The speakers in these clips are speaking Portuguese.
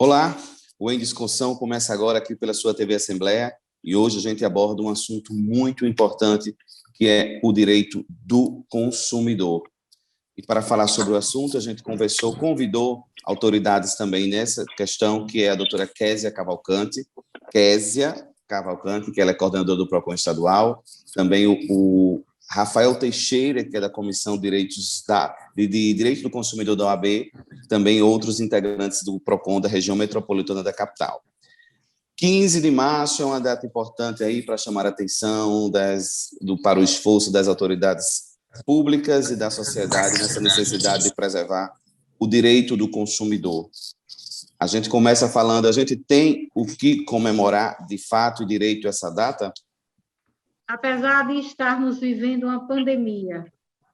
Olá, o Em Discussão começa agora aqui pela sua TV Assembleia e hoje a gente aborda um assunto muito importante que é o direito do consumidor. E para falar sobre o assunto, a gente convidou autoridades também nessa questão, que é a doutora Késia Cavalcante, que ela é coordenadora do PROCON estadual, também o Rafael Teixeira, que é da Comissão de Direito do Consumidor da OAB, também outros integrantes do PROCON da região metropolitana da capital. 15 de março é uma data importante aí para chamar a atenção para o esforço das autoridades públicas e da sociedade nessa necessidade de preservar o direito do consumidor. A gente começa falando, a gente tem o que comemorar de fato e direito essa data? Apesar de estarmos vivendo uma pandemia,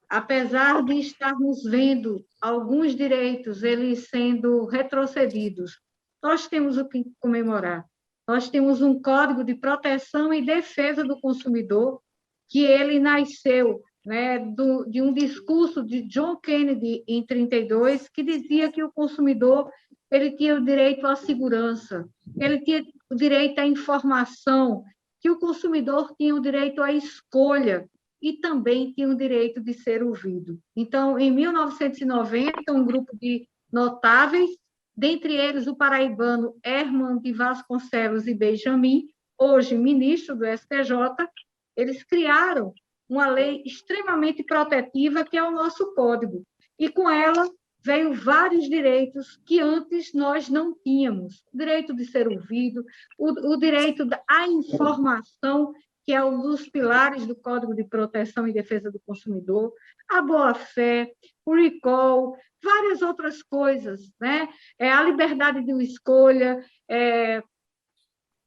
apesar de estarmos vendo alguns direitos eles sendo retrocedidos, nós temos o que comemorar. Nós temos um Código de Proteção e Defesa do Consumidor, que ele nasceu, né, de um discurso de John Kennedy em 32, que dizia que o consumidor ele tinha o direito à segurança, ele tinha o direito à informação, que o consumidor tinha o direito à escolha e também tinha o direito de ser ouvido. Então, em 1990, um grupo de notáveis, dentre eles o paraibano Herman de Vasconcelos e Benjamin, hoje ministro do STJ, eles criaram uma lei extremamente protetiva, que é o nosso Código. E com ela veio vários direitos que antes nós não tínhamos. O direito de ser ouvido, o direito à informação, que é um dos pilares do Código de Proteção e Defesa do Consumidor, a boa-fé, o recall, várias outras coisas, né? A liberdade de escolha,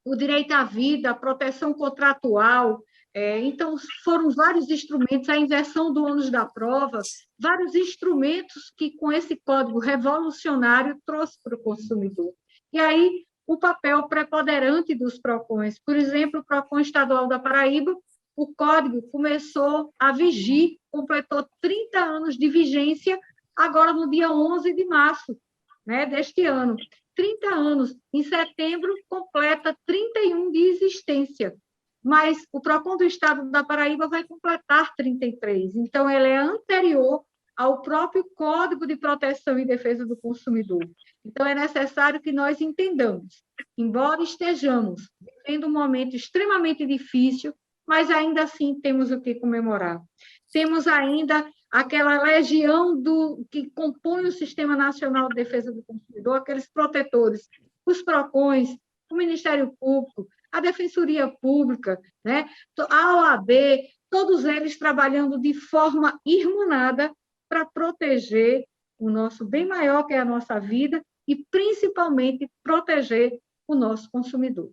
o direito à vida, a proteção contratual. Então, foram vários instrumentos, a inversão do ônus da prova, vários instrumentos que, com esse código revolucionário, trouxe para o consumidor. E aí, o papel preponderante dos PROCONs. Por exemplo, o PROCON estadual da Paraíba, o código começou a vigir, completou 30 anos de vigência, agora no dia 11 de março, né, deste ano. 30 anos. Em setembro, completa 31 de existência. Mas o PROCON do Estado da Paraíba vai completar 33. Então, ele é anterior ao próprio Código de Proteção e Defesa do Consumidor. Então, é necessário que nós entendamos, embora estejamos vivendo um momento extremamente difícil, mas ainda assim temos o que comemorar. Temos ainda aquela legião que compõe o Sistema Nacional de Defesa do Consumidor, aqueles protetores, os PROCONs, o Ministério Público, a Defensoria Pública, né? A OAB, todos eles trabalhando de forma irmanada para proteger o nosso bem maior, que é a nossa vida, e principalmente proteger o nosso consumidor.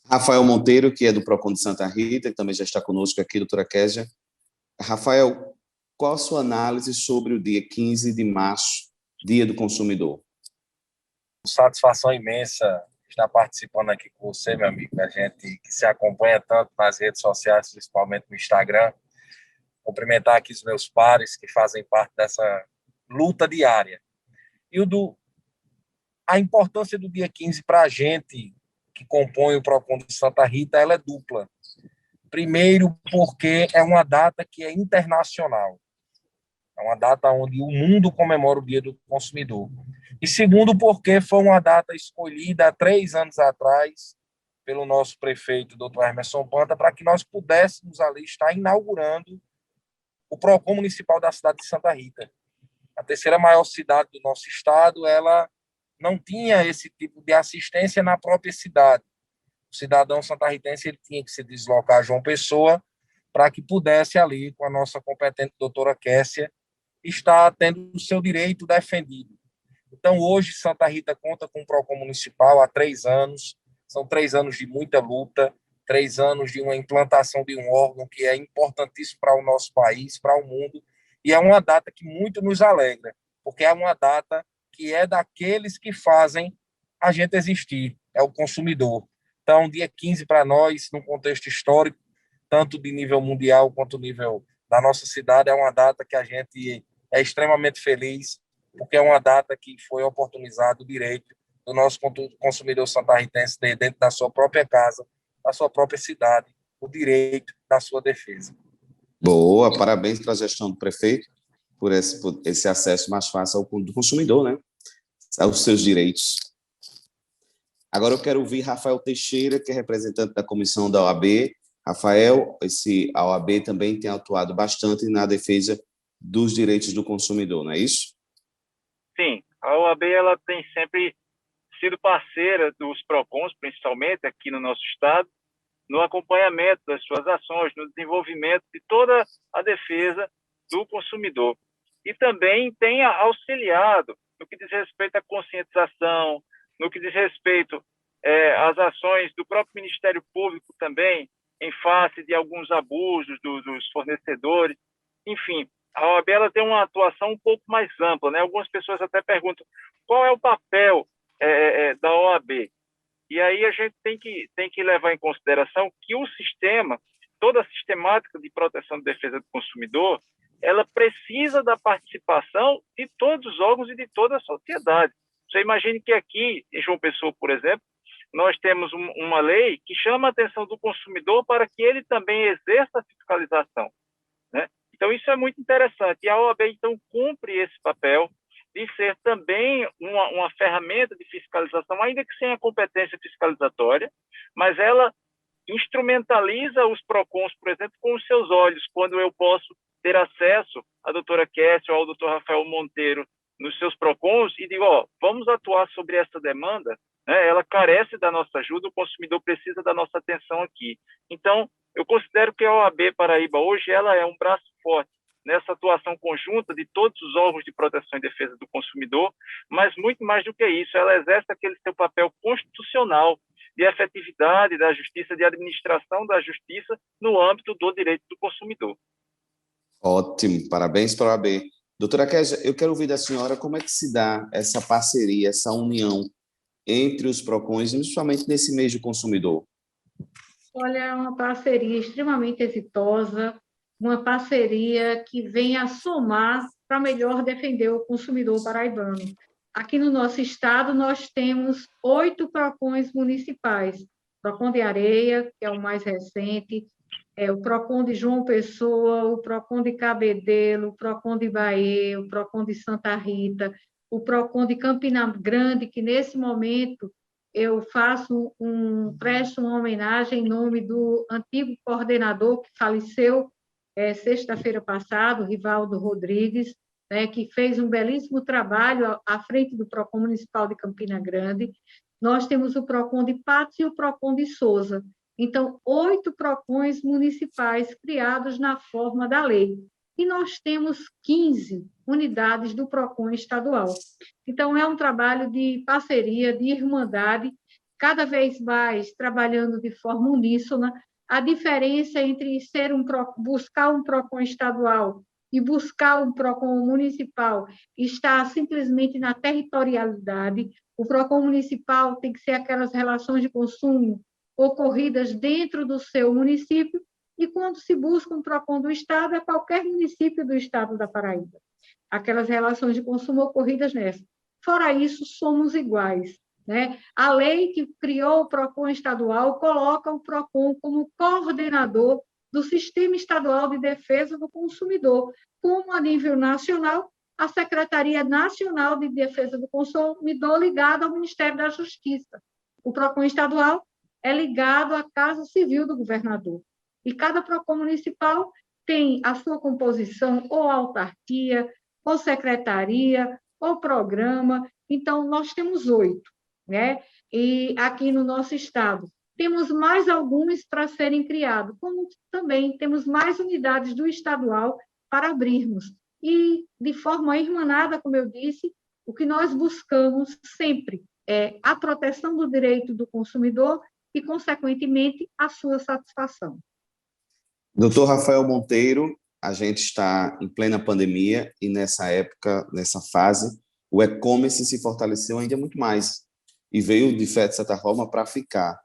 Rafael Monteiro, que é do PROCON de Santa Rita, que também já está conosco aqui, doutora Késia. Rafael, qual a sua análise sobre o dia 15 de março, Dia do Consumidor? Satisfação imensa estar participando aqui com você, meu amigo, a gente que se acompanha tanto nas redes sociais, principalmente no Instagram. Cumprimentar aqui os meus pares que fazem parte dessa luta diária. E a importância do dia 15 para a gente que compõe o PROCON de Santa Rita, ela é dupla. Primeiro, porque é uma data que é internacional. É uma data onde o mundo comemora o Dia do Consumidor. E segundo, porque foi uma data escolhida há 3 anos atrás pelo nosso prefeito, doutor Emerson Panta, para que nós pudéssemos ali estar inaugurando o PROCON municipal da cidade de Santa Rita. A terceira maior cidade do nosso estado, ela não tinha esse tipo de assistência na própria cidade. O cidadão santarritense ele tinha que se deslocar a João Pessoa para que pudesse ali, com a nossa competente doutora Késia, estar tendo o seu direito defendido. Então, hoje, Santa Rita conta com um PROCON municipal há 3 anos. São 3 anos de muita luta, 3 anos de uma implantação de um órgão que é importantíssimo para o nosso país, para o mundo. E é uma data que muito nos alegra, porque é uma data que é daqueles que fazem a gente existir, é o consumidor. Então, dia 15 para nós, num contexto histórico, tanto de nível mundial quanto nível da nossa cidade, é uma data que a gente é extremamente feliz, porque é uma data que foi oportunizado o direito do nosso consumidor santarritense ter dentro da sua própria casa, da sua própria cidade, o direito da sua defesa. Boa, parabéns para a gestão do prefeito por esse acesso mais fácil do consumidor, né? Aos seus direitos. Agora eu quero ouvir Rafael Teixeira, que é representante da comissão da OAB. Rafael, a OAB também tem atuado bastante na defesa dos direitos do consumidor, não é isso? Sim, a OAB ela tem sempre sido parceira dos PROCONs, principalmente aqui no nosso estado, no acompanhamento das suas ações, no desenvolvimento de toda a defesa do consumidor. E também tem auxiliado no que diz respeito à conscientização, no que diz respeito às ações do próprio Ministério Público também, em face de alguns abusos dos fornecedores. Enfim, a OAB ela tem uma atuação um pouco mais ampla, né? Algumas pessoas até perguntam qual é o papel da OAB. E aí a gente tem que levar em consideração que o sistema, toda a sistemática de proteção e defesa do consumidor, ela precisa da participação de todos os órgãos e de toda a sociedade. Você imagine que aqui, em João Pessoa, por exemplo, nós temos uma lei que chama a atenção do consumidor para que ele também exerça a fiscalização, né? Então, isso é muito interessante. E a OAB, então, cumpre esse papel de ser também uma ferramenta de fiscalização, ainda que sem a competência fiscalizatória, mas ela instrumentaliza os PROCONs, por exemplo, com os seus olhos, quando eu posso ter acesso à doutora Kessia ou ao doutor Rafael Monteiro nos seus PROCONs e digo, vamos atuar sobre essa demanda, né? Ela carece da nossa ajuda, o consumidor precisa da nossa atenção aqui. Então, eu considero que a OAB Paraíba hoje ela é um braço forte nessa atuação conjunta de todos os órgãos de proteção e defesa do consumidor, mas muito mais do que isso, ela exerce aquele seu papel constitucional de efetividade da justiça, de administração da justiça no âmbito do direito do consumidor. Ótimo, parabéns para a OAB. Doutora Kessia, eu quero ouvir da senhora como é que se dá essa parceria, essa união entre os PROCONs, principalmente nesse mês do consumidor. Olha, é uma parceria extremamente exitosa, uma parceria que vem a somar para melhor defender o consumidor paraibano. Aqui no nosso estado, nós temos 8 PROCONs municipais. PROCON de Areia, que é o mais recente, o PROCON de João Pessoa, o PROCON de Cabedelo, o PROCON de Bahia, o PROCON de Santa Rita, o PROCON de Campina Grande, que nesse momento eu presto uma homenagem em nome do antigo coordenador que faleceu sexta-feira passada, Rivaldo Rodrigues, né, que fez um belíssimo trabalho à frente do PROCON Municipal de Campina Grande. Nós temos o PROCON de Patos e o PROCON de Souza. Então, 8 PROCONs municipais criados na forma da lei. E nós temos 15 unidades do PROCON estadual. Então, é um trabalho de parceria, de irmandade, cada vez mais trabalhando de forma uníssona. A diferença entre buscar um PROCON estadual e buscar um PROCON municipal está simplesmente na territorialidade. O PROCON municipal tem que ser aquelas relações de consumo ocorridas dentro do seu município, e quando se busca um PROCON do Estado, é qualquer município do Estado da Paraíba. Aquelas relações de consumo ocorridas nessa. Fora isso, somos iguais, né? A lei que criou o PROCON estadual coloca o PROCON como coordenador do Sistema Estadual de Defesa do Consumidor, como a nível nacional, a Secretaria Nacional de Defesa do Consumidor ligada ao Ministério da Justiça. O PROCON estadual é ligado à Casa Civil do governador. E cada PROCON municipal tem a sua composição ou autarquia, ou secretaria, ou programa. Então, nós temos 8, né? E aqui no nosso estado, temos mais alguns para serem criados, como também temos mais unidades do estadual para abrirmos. E, de forma irmanada, como eu disse, o que nós buscamos sempre é a proteção do direito do consumidor e, consequentemente, a sua satisfação. Doutor Rafael Monteiro, a gente está em plena pandemia e nessa época, nessa fase, o e-commerce se fortaleceu ainda muito mais e veio, de certa forma, para ficar.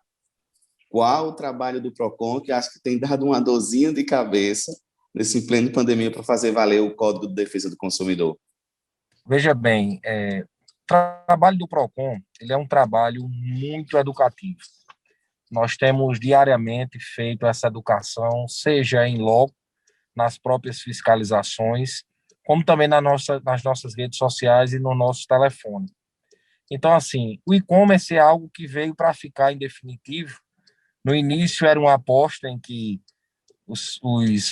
Qual o trabalho do PROCON, que acho que tem dado uma dorzinha de cabeça nesse pleno pandemia para fazer valer o Código de Defesa do Consumidor? Veja bem, trabalho do PROCON, ele é um trabalho muito educativo. Nós temos diariamente feito essa educação, seja em loco, nas próprias fiscalizações, como também nas nossas redes sociais e no nosso telefone. Então, assim, o e-commerce é algo que veio para ficar em definitivo. No início era uma aposta em que os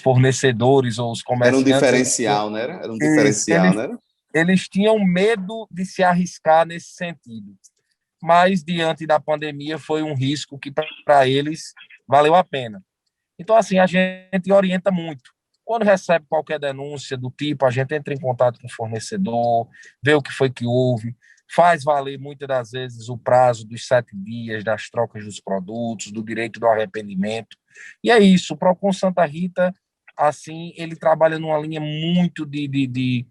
fornecedores ou os Era um comerciantes... diferencial, né? Era um diferencial, né? Eles tinham medo de se arriscar nesse sentido. Mas, diante da pandemia, foi um risco que, para eles, valeu a pena. Então, assim, a gente orienta muito. Quando recebe qualquer denúncia do tipo, a gente entra em contato com o fornecedor, vê o que foi que houve, faz valer, muitas das vezes, o prazo dos 7 dias das trocas dos produtos, do direito do arrependimento. E é isso. O PROCON Santa Rita, assim, ele trabalha numa linha muito de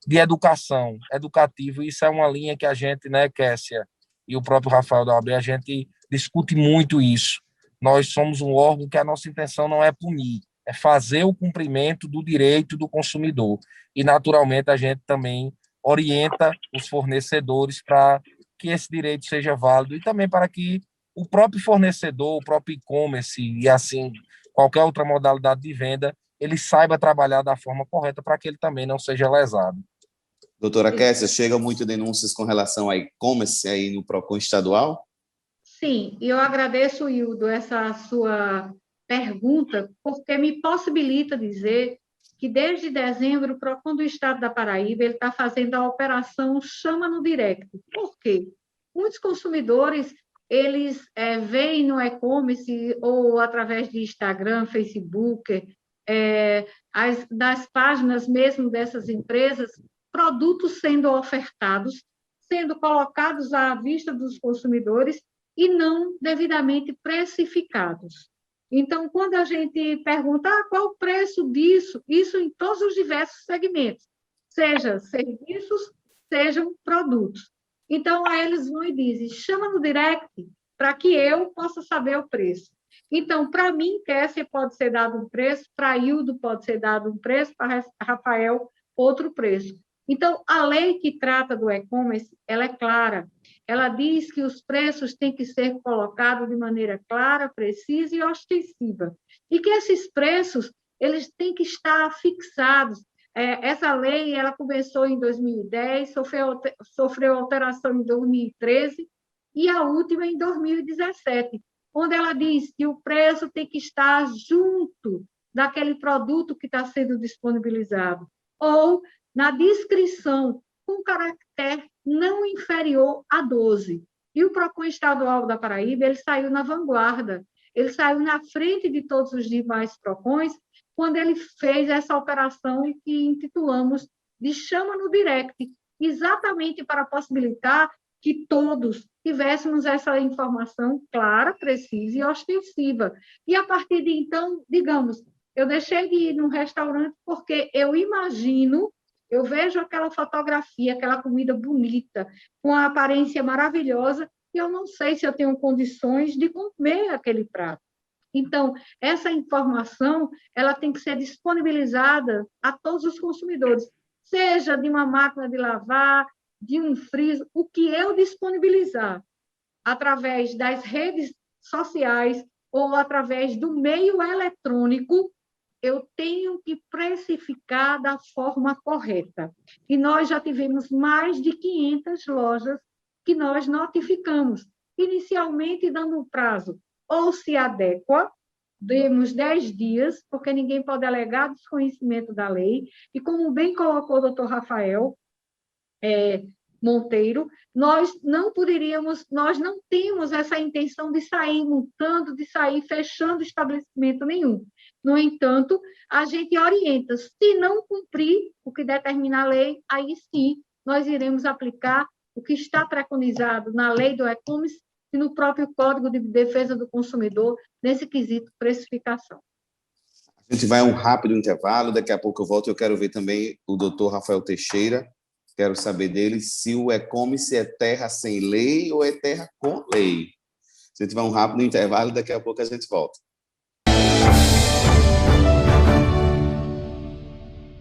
educação, educativo. Isso é uma linha que a gente, né, Kessia, e o próprio Rafael da OAB, a gente discute muito isso. Nós somos um órgão que a nossa intenção não é punir, é fazer o cumprimento do direito do consumidor. E, naturalmente, a gente também orienta os fornecedores para que esse direito seja válido e também para que o próprio fornecedor, o próprio e-commerce e, assim, qualquer outra modalidade de venda, ele saiba trabalhar da forma correta para que ele também não seja lesado. Doutora Kessia, chegam muitas denúncias com relação a e-commerce aí no PROCON estadual? Sim, e eu agradeço, Hildo, essa sua pergunta, porque me possibilita dizer que desde dezembro o PROCON do Estado da Paraíba ele está fazendo a operação Chama no Direct. Por quê? Muitos consumidores, eles veem no e-commerce ou através de Instagram, Facebook, das páginas mesmo dessas empresas, produtos sendo ofertados, sendo colocados à vista dos consumidores e não devidamente precificados. Então, quando a gente pergunta qual o preço disso, isso em todos os diversos segmentos, seja serviços, sejam produtos. Então, aí eles vão e dizem, chama no direct para que eu possa saber o preço. Então, para mim, Kessia, pode ser dado um preço, para Hildo pode ser dado um preço, para Rafael, outro preço. Então, a lei que trata do e-commerce, ela é clara. Ela diz que os preços têm que ser colocados de maneira clara, precisa e ostensiva. E que esses preços, eles têm que estar fixados. Essa lei, ela começou em 2010, sofreu alteração em 2013 e a última em 2017, onde ela diz que o preço tem que estar junto daquele produto que está sendo disponibilizado, ou na descrição, com caractere não inferior a 12. E o PROCON Estadual da Paraíba, ele saiu na vanguarda, ele saiu na frente de todos os demais PROCONs, quando ele fez essa operação que intitulamos de Chama no Direct, exatamente para possibilitar que todos tivéssemos essa informação clara, precisa e ostensiva. E, a partir de então, digamos, eu deixei de ir num restaurante porque eu imagino, eu vejo aquela fotografia, aquela comida bonita, com a aparência maravilhosa, e eu não sei se eu tenho condições de comer aquele prato. Então, essa informação ela tem que ser disponibilizada a todos os consumidores, seja de uma máquina de lavar, de um freezer, o que eu disponibilizar através das redes sociais ou através do meio eletrônico, eu tenho que precificar da forma correta. E nós já tivemos mais de 500 lojas que nós notificamos, inicialmente dando um prazo, ou se adequa, demos 10 dias, porque ninguém pode alegar desconhecimento da lei, e como bem colocou o doutor Rafael Monteiro, nós não temos essa intenção de sair multando, de sair fechando estabelecimento nenhum. No entanto, a gente orienta, se não cumprir o que determina a lei, aí sim nós iremos aplicar o que está preconizado na lei do e-commerce e no próprio Código de Defesa do Consumidor, nesse quesito precificação. A gente vai a um rápido intervalo, daqui a pouco eu volto. Eu quero ver também o doutor Rafael Teixeira, quero saber dele se o e-commerce é terra sem lei ou é terra com lei. A gente vai a um rápido intervalo, daqui a pouco a gente volta.